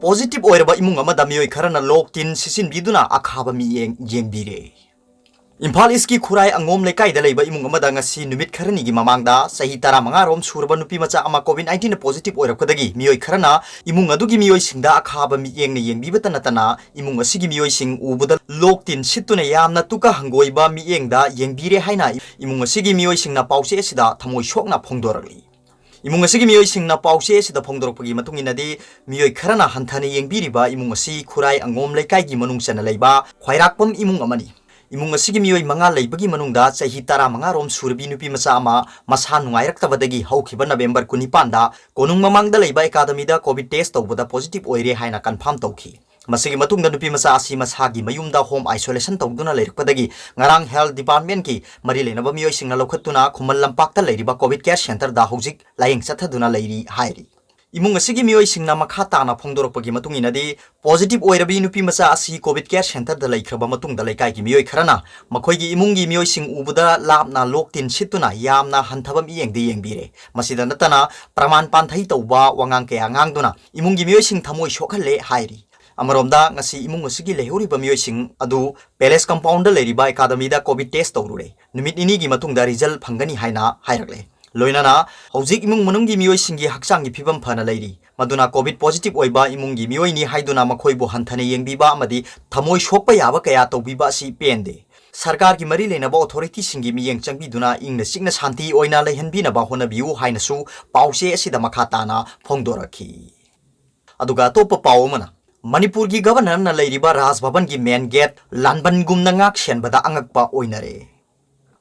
positive oiraba imung amada mioi kharana loktin sisin biduna akhaba mi yengbire Imphal East ki khurai angom lekai da leiba imung amada ngasi numit kharani gi mamangda sahi tara manga rom surba nupi macha ama COVID-19 positive oirapkadagi mioi kharana imung adugi mioi singda akhaba mi yengna yengbibata natana imung asigi mioi sing ubuda loktin situna yamna tuka hangoiba mi yengda yengbire haina imung asigi mioi singna pause asida thamoi shokna phongdorali imung asigi mioi singna pause asida phongdorpagi matunginadi mioi kharana hanthane yengbiriba imung asi khurai angom lekai gi manung chana leiba khwairakpam imung amani imung asigi mioi manga leibagi manungda chahi tara manga rom surbi nupi macha ama masa nungairaktabadagi haukiba November 19 da konung mamangda leiba academy da covid test tawbada positive oire haina confirm tawki masigi matungda nupi macha asi masagi mayumda home isolation tawduna leirakpadagi ngarang health department ki mari lenaba mioi singna lokhatuna khumal lampakta leiriba covid care center da hojik layeng chathaduna leiri hairi imung asigi mioi singna makha tana phongdorpagi matunginadi positive oirabi nupi macha asi covid care center da leikraba matungda leikai gi mioi kharana makhoigi imungi mioi sing ubuda lapna loktin situna yamna hanthaba mi yengde yengbire masida natana praman panthai tawba wangang ke angangduna imungi mioi sing thamoi shokhalle hairi amaromda ngasi imung asigi lehuriba mioi sing adu palace compound da leiriba academy da covid test tawrure numit ini gi matungda result phangani haina hairakle loinana hojik imung manunggi mioi singi haksangi phibam phana leiri maduna covid positive oiba imungi mioi ni haiduna makhoibu hanthane yengbiba amadi thamoi shokpa yaba kaya tawbiba si pende sarkar ki mari lenaba authority singi miyeng changbiduna ingna sikna shanti oina lehanbina ba honabiu hainasu pause asida makhatana phongdorakhi aduga topa pawmana Manipur gi governor na leiriba Raj Bhavan gi main gate lanban gumna ngak shenbada angakpa oinare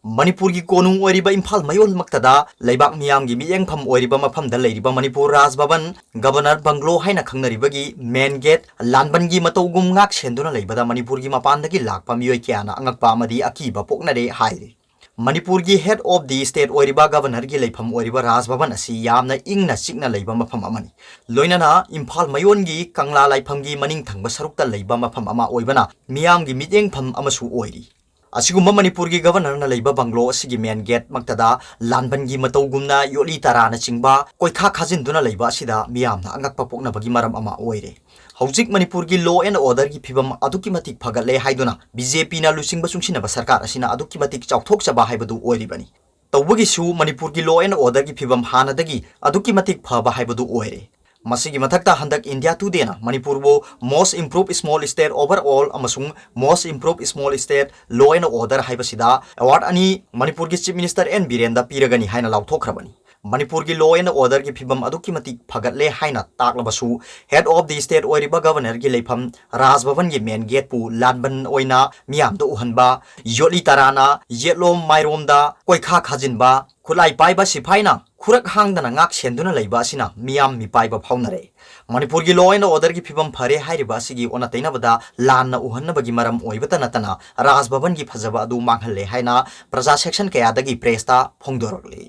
Manipur gi konung oiriba Imphal mayon maktada leibak miyam gi miyeng pham oiriba mafam da leiriba Manipur Raj Bhavan governor banglo haina khangnaribagi main gate lanban gi matogum ngak shenduna leibada Manipur gi mapandagi lakpa miyoi kyana angakpa amadi akiba poknare hairi Manipur gi head of the state oiriba governor gi leifam oiriba Raj Bhavan asi yamna ingna sikna leiba mafam amani loinana Imphal mayon gi kangla laifam gi maning thangba sarukta leiba mafam ama oibana miyam gi miyeng pham amasu oiri Asigumba Manipur gi governor na leiba banglo asigi main gate maktada lanban gi matogumna yoli tarana chingba koikha khajinduna leiba asida miyamna angakpa pokna bagi maram ama oire Hojik Manipur gi law and order gi phibam aduki matik phagalle haiduna BJP na lusingba sungsina ba sarkar asina aduki matik chawthok chaba haibadu oiribani tawbagi su Manipur gi law and order gi phibam hanadagi aduki matik phaba haibadu oire Masigi mathakta handak India Today na Manipur bo most improved small state overall amasung most improved small state law and order haibasida award ani Manipur gi chief minister N Birenda piragani haina lauthokhrabani Manipur gi law and order gi phibam aduki matik phagatle haina taklabasu head of the state oiriba governor gi leifam Raj Bhavan gi main gate pu lanban oina miyam do uhanba yoli tarana yetlom mairomda koikha khajinba khulai paiba sipaina Kurak hangdana ngak shenduna leiba asina miyam mi paiba phaunare Manipur gi law and order gi phibam phare hairiba asigi onataina bada lanna uhanna bagi maram oibata natana Raj Bhavan gi phajaba adu manghalle haina praja section kaya dagi press ta phongdorokle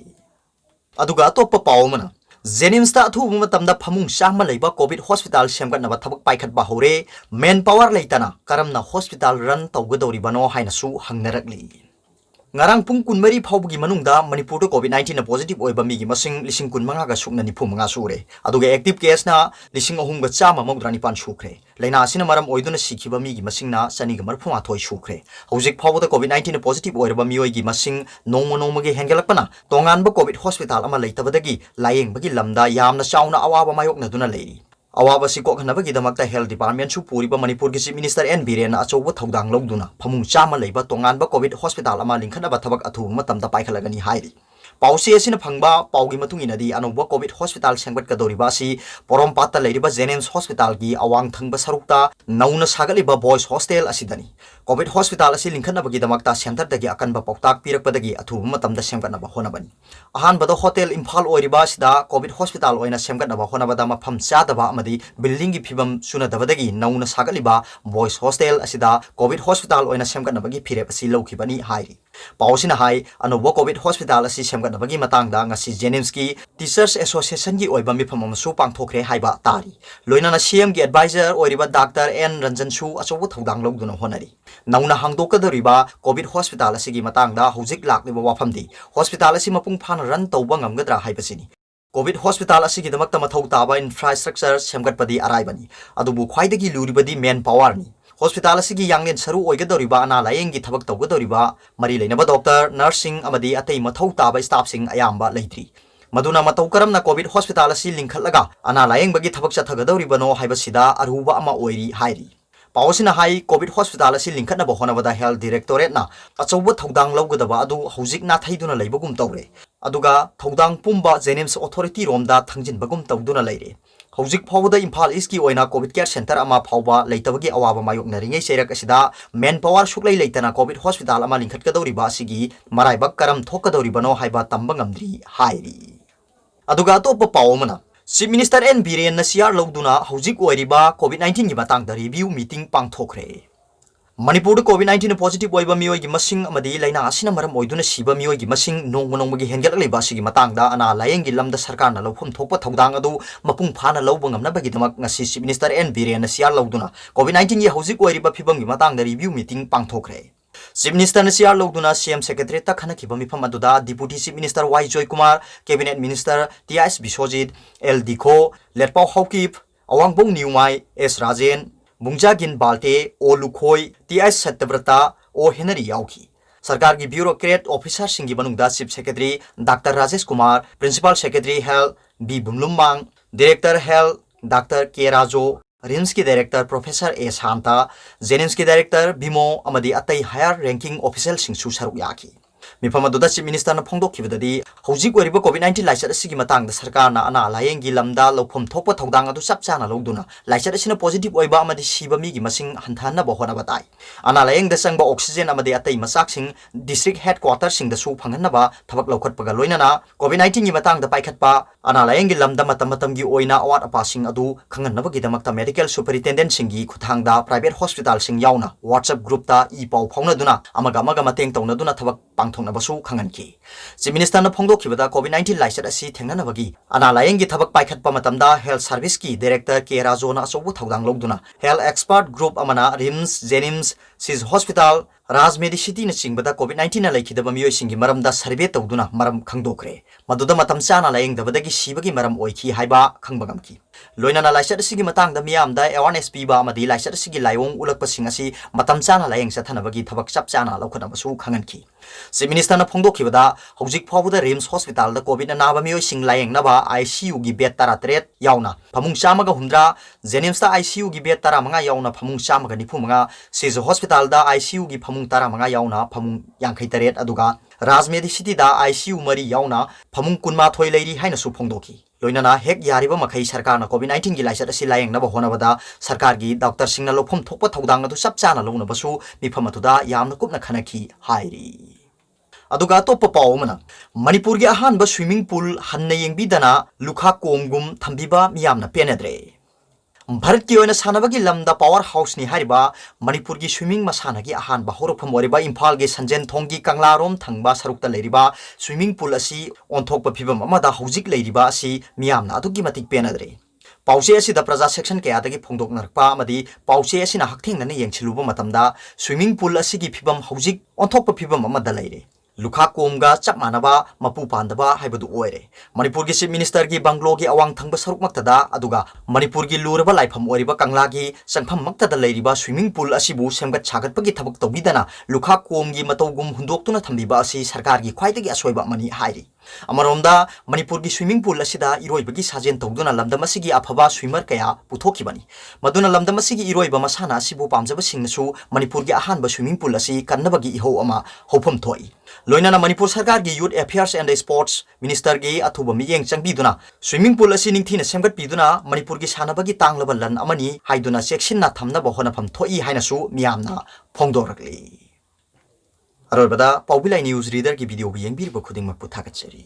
aduga topa pawmana Jenims ta thu matamda phamung sangma leiba covid hospital semgatnaba thabak paikhatba hore manpower leitana karamna hospital run tawgadoribano haina su hangnarakli Ngarang pung kunmari phawgi manungda Manipur to COVID-19 na positive oiba migi masing lising kun manga ga sukna ni phumanga sure aduga active case na lising ahum ga chama mawdrani pan sukre leina asina maram oiduna sikhiba migi masing na sani ga marphuma thoi sukre hojik phawda COVID-19 na positive oiba mioi gi masing nongma gi hengelakpana tongan ba covid hospital ama leitabadagi layeng bagi lamda yamna chauna awaba mayokna duna leiri Awaba si ko khanabagi damakta health department su puriba Manipur gi chief minister N Biren achoba thodang logduna phamung chama leiba tongan ba covid hospital ama lingkhana ba thabak athu matamda paikhalagani hairi Pause asina phangba paugi matung inadi anoba covid hospital sengbat kadoriba si Porompata leiriba Jenims hospital gi awang thangba sarukta nauna sagaliba boys hostel asidani covid hospital asi lingkhana bagi damakta center dagi akanba poktak pirakpadagi athu matamda semgatna ba honabani ahan bada hotel Imphal oiriba sida covid hospital oina semgatna ba honaba da mafam chadaba amadi building gi phibam suna dabadagi nauna sagaliba boys hostel asida covid hospital oina semgatna bagi phirep asi lokhibani hairi Pausina hai anoba covid hospital asi semgatnabagi matangda ngasi Jenims ki teachers association gi oiba mifam amasu pangthokre haiba tari loinana CM gi advisor oiriba Dr. N Ranjan su achobu thodang logduna honari nauna hangdokadoriba covid hospital asi gi matangda hojik lakliba wafamdi hospital asi mapung phana run tawba ngamgadra haibasini covid hospital असिगिदमक्ता मथौ ताबा infrastructure सेमगटपदी अराइबनी अदुबु ख्वाइदगी लुरिबदी मेन पावरनी हॉस्पिटल असिगी यांगलेन सरू ओइगदौरिबा अना लायेंगी थबक तौगदौरिबा मरी लेनबा डॉक्टर नर्सिंग अमदी अतै मथौ ताबा स्टाफसिंग अयाम्बा लेट्री मदुना मतौ करमना कोविड हॉस्पिटल असि लिंखलगा अना लायेंबगी थबक चथगदौरिबनो हाइबसिदा अरुबा अमा ओइरी हाइरी पावसिना हाई कोविड हॉस्पिटल असि लिंखनबा होनबदा हेल्थ डायरेक्टोरेटना अचौब थौदांग लौगदबा अदु हौजिक नाथैदुना लेबगुम तौरे अदुगा थौदांग पुंबा जेनिम्स अथॉरिटी रोमदा थंजिनबगुम तौदुना लेरे हौजिक फावदा इम्फाल ईस्ट की ओइना कोविड केयर सेंटर अमा फावबा लेतबगी अवाबा मायोकनरिङै सेरक असिदा मेन पावर सुक्लै लेतना कोविड हॉस्पिटल अमा लिंखटकदौरिबा असिगी मराइबक करम थोकदौरिबनो हाइबा तंबा ngamdri हाइरी अदुगा अतोप पावमना चीफ मिनिस्टर एन बीरेन नसियार लौदुना हौजिक ओइरिबा कोविड-19 की मतंगदा रिव्यू मीटिंग पांगथोखरे मणिपुर कोविड-19 पॉजिटिव ओइबा मियोइ की मसिंग अमदी लाइना असिना मरम ओइदुना सिबा मियोइ की मसिंग नोंगमनोंगमगी हेंगललेबा सिगी मतंगदा अना लायेंगी लमदा सरकारना लौफम थोकपा थौदांग अदु मपुंग फाना लौबा ngamnabagidmak ngasi chief minister N Biren नसियार लौदुना कोविड-19 की हौजिक ओइरिबा फिबम की मतंगदा रिव्यू मीटिंग पांगथोखरे चीफ मिनिस्टर नसियार लौदुना सीएम सेक्रेटरी तखनखिबा मिफम अदुदा deputy chief minister Y Joy Kumar cabinet minister TS Biswajit L Dikho Letpao Haokip Awangbou Newmai S Rajen बुंजागिन बाल्टे ओ लुखोई टीएस सत्यव्रता ओ हेनरी याउखी सरकार की ब्यूरोक्रेट ऑफिसर सिंगी मनुंगदा chief secretary doctor Rajesh Kumar principal secretary health B Bumlumang director health doctor K Rajo RIMS की director professor A Shanta JNIMS की डायरेक्टर बिमो अमदी अतई हायर रैंकिंग ऑफिशियल सिंगसु सरुक याखी मिफम अदुदा चीफ मिनिस्टर न फोंदोखिबददी हौजिक ओइरिबा कोविड-19 लाइचर असिगी मतंगदा सरकारना अना लायेंगी लमदा लौफम थोकपा थौदांग अदु चपचाना लौदुना लाइचर असिना पॉजिटिव ओइबा अमदी सिबा मिगी मसिंग हंथानबा होनबा ताई अना लायेंगदा संगबा ऑक्सीजन अमदी अतई मसाकसिंग डिस्ट्रिक्ट हेडक्वार्टर सिंगदा सु फंगनबा थबक लौखटपगा लोइनाना कोविड-19 की मतंगदा पाइखटपा अना लायेंगी लमदा मतमतमगी ओइना अवाट अपासिंग अदु खंगनबगीदमक्ता मेडिकल सुपरिटेंडेंट सिंगी खुथांगदा प्राइवेट हॉस्पिटल सिंग याउना व्हाट्सएप ग्रुप ता ई पाउ फाउनदुना अमगा मतेंग तौनदुना थबक पांगथोंनबसु खंगनकी चीफ मिनिस्टर न फोंदोखिबदा कोविड-19 लाइचर असि थेंगनबगी अना लायेंगी थबक पाइखटपा मतमदा हेल्थ सर्विस की डायरेक्टर के राजोना अचौबु थौदांग लौदुना हेल्थ एक्सपर्ट ग्रुप अमना रिम्स जेनिम्स सिज हॉस्पिटल राज मेडिसिटी न चिंगबदा कोविड-19 न लेखिदबा मियोइ सिंगी मरमदा सर्वे तौदुना मरम खंगदोखरे मदुदा मतम चाना लायेंगदबदगी सिबगी मरम ओइखी हाइबा खंगबगमकी लोइनाना लाइचर असिगी मतंगदा मियामदा अवेयरनेस पीबा अमदी लाइचर असिगी लाइओंग उलकपसिंग असि मतम चाना लायेंग चथनबगी थबक चपचाना लौखनबसु खंगनकी चीफ मिनिस्टर न फोंदोखिबदा हौजिक फावबदा रिम्स हॉस्पिटल दा कोविड नाबा मियोइ सिंग लायेंगनबा आईसीयू गी बेड 33 याउना फमुंग चामगा हुमद्रा जेनिम्स दा आईसीयू गी बेड 35 याउना फमुंग चामगा 95 सिज हॉस्पिटल दा आईसीयू गी फमुंग 35 याउना फमुंग 53 अदुगा राज मेडिसिटी दा आईसीयू मरी याउना फमुंग 12 लेरी हाइनसु फोंदोखी लोइनाना हेक यारिबा मखै सरकारना कोविड-19 की लाइचर असि लायेंगनबा होनबदा सरकार की डॉक्टर सिंगना लोफम थोकपा थौदांग अदु चपचाना लौनबसु मिफम अदुदा यामना कुपना खनखी हाइरी अदुगा तोप पावमना मणिपुर की अहानबा स्विमिंग पूल हन्ना येंगबिदना लुखा कोमगुम थंबिबा मियामना पेनेद्रे भारत की ओइना सानबगी लमदा पावर हाउस नि हारिबा मणिपुर की स्विमिंग मसाना की अहानबा होरफम ओरिबा इम्फाल के संजन थोंगी कंगलारोम थंगबा सरुक्ता लेरिबा स्विमिंग पूल असि ओंथोकपा फिबम अमदा हौजिक लेरिबा असि मियामना अदुगी मतिक पेनेद्रे पाउसे असिदा प्रजा सेक्शन कयादगी फोंदोकनरपा अमदी पाउसे असिना हकथेंगना येंगछिलुबा मतमदा स्विमिंग पूल असिगी फिबम हौजिक ओंथोकपा फिबम अमदा लेरे लुखा कोमगा चप मानबा मपु पांदबा हाइबदु ओइरे मणिपुर की चीफ मिनिस्टर की बंगलो की अवांग थंगबा सरुक मक्तदा अदुगा मणिपुर की लुरबा लाइफम ओरिबा कंगला की संगफम मक्तदा लेरिबा स्विमिंग पूल असिबु सेमगत छागतपगी थबक तौबिदना लुखा कोमगी मतौगुम हुंदोक्तुना थंबिबा असि सरकार की ख्वाइदगी असोइबा मनी हाइरी अमरोमदा मणिपुर की स्विमिंग पूल असिदा इरोइबगी साजेन तौदुना लमदम असिगी अफबा स्विमर कया पुथोखिबनी मदुना लमदम असिगी इरोइबा मसाना असिबु पामजबा सिंगनसु मणिपुर की अहानबा स्विमिंग पूल असि कन्नबगी इहो अमा होफम थोई लोइनाना मणिपुर सरकार की youth affairs and sports minister की अथुबा मियेंग चंगबिदुना स्विमिंग पूल असि निंगथिना सेमगतपिदुना मणिपुर की सानबगी तांगलबा लन अमनी हाइदुना सेक्सिनना थमनबा होनफम थोई हाइनसु मियामना फोंदोरकली अरोबदा पाउबिलाई न्यूज रीडर की वीडियो येंगबिरबा खुदिंगमक पुथागचरी।